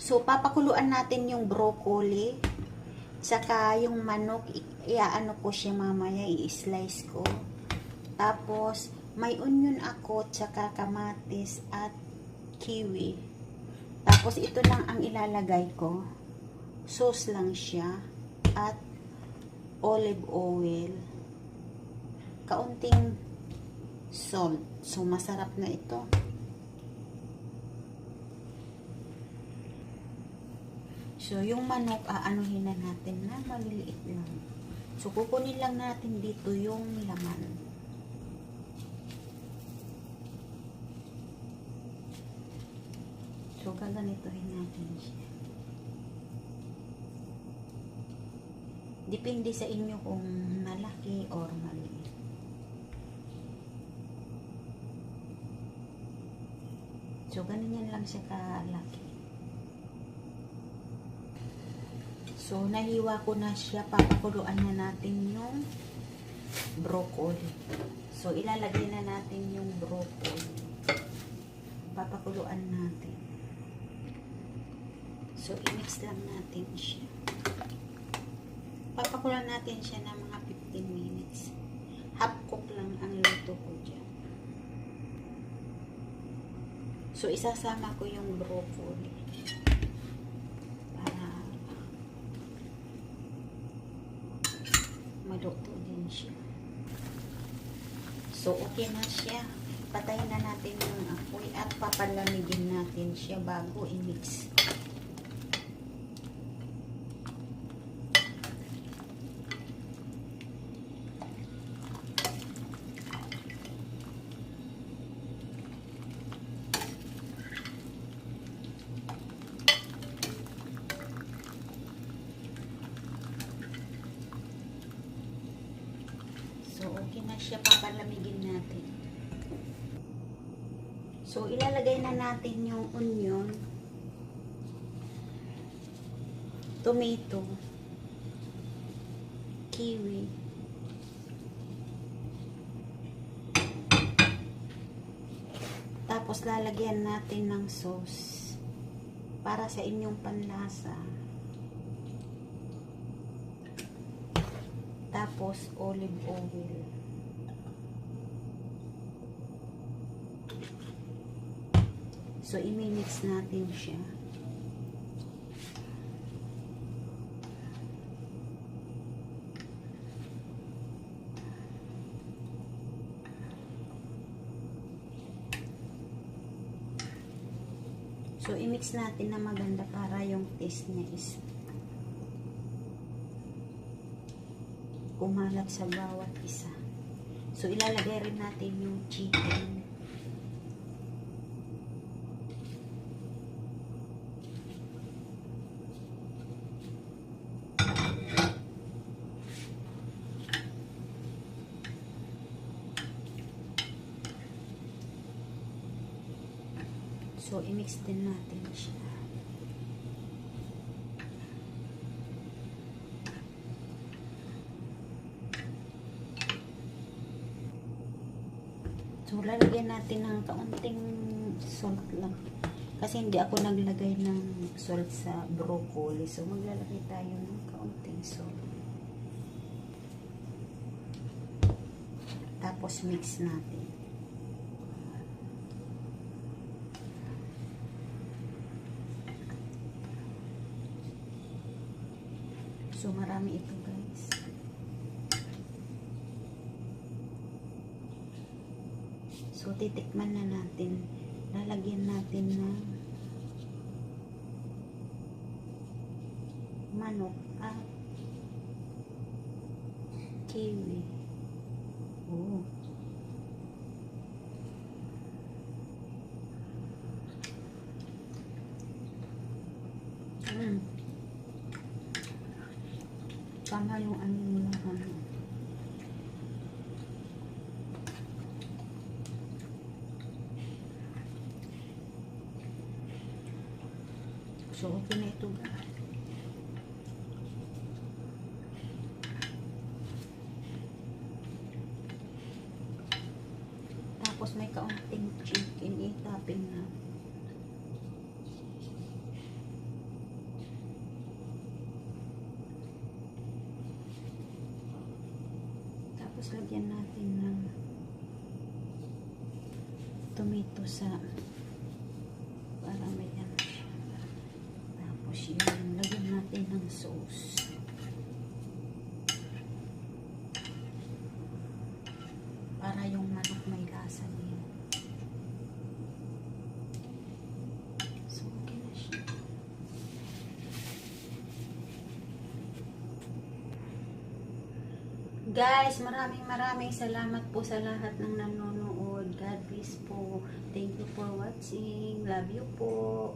So, papakuluan natin yung broccoli. Tsaka yung manok, iaano ko siya mamaya, i-slice ko. Tapos, may onion ako, tsaka kamatis at kiwi. Tapos, ito lang ang ilalagay ko. Sauce lang siya. At olive oil. Kaunting salt. So, masarap na ito. So, yung manok, aanuhin na natin na maliliit lang. So, kukunin lang natin dito yung laman. So, gaganituhin natin siya. Depende sa inyo kung malaki or maliit. So, ganyan lang siya kalaki. So, nahiwa ko na siya. Papakuluan na natin yung broccoli. So, ilalagay na natin yung broccoli. Papakuluan natin. So, i-mix lang natin siya. Papakuluan natin siya ng mga 15 minutes. Half cook lang ang luto ko dyan. So, isasama ko yung broccoli. Maluto din siya. So, okay na siya. Patayin na natin yung apoy at papalamigin natin siya bago i-mix. So, okay na siya. Papalamigin natin. So, ilalagay na natin yung onion, tomato, kiwi, tapos lalagyan natin ng sauce para sa inyong panlasa. Tapos, olive oil. So, i-mix natin siya. So, i-mix natin na maganda para yung taste niya is kumalat sa bawat isa. So, ilalagay rin natin yung chicken. So, i-mix din natin siya. So, lalagyan natin ng kaunting salt lang. Kasi hindi ako naglagay ng salt sa broccoli. So, maglalagay tayo ng kaunting salt. Tapos, mix natin. So, marami ito, guys. So, titikman na natin. Lalagyan natin ng manok at kiwi. Oh. Tama yung ano nila. So, okay na ito, guys. Tapos may kaunting chicken, i-topping na. lagyan natin ng tomato sa para may ano siya. Tapos yun, lagyan natin ng sauce. Para yung manok may lasa din. So, okay na siya. Guys, maraming salamat po sa lahat ng nanonood. God bless po. Thank you for watching. Love you po.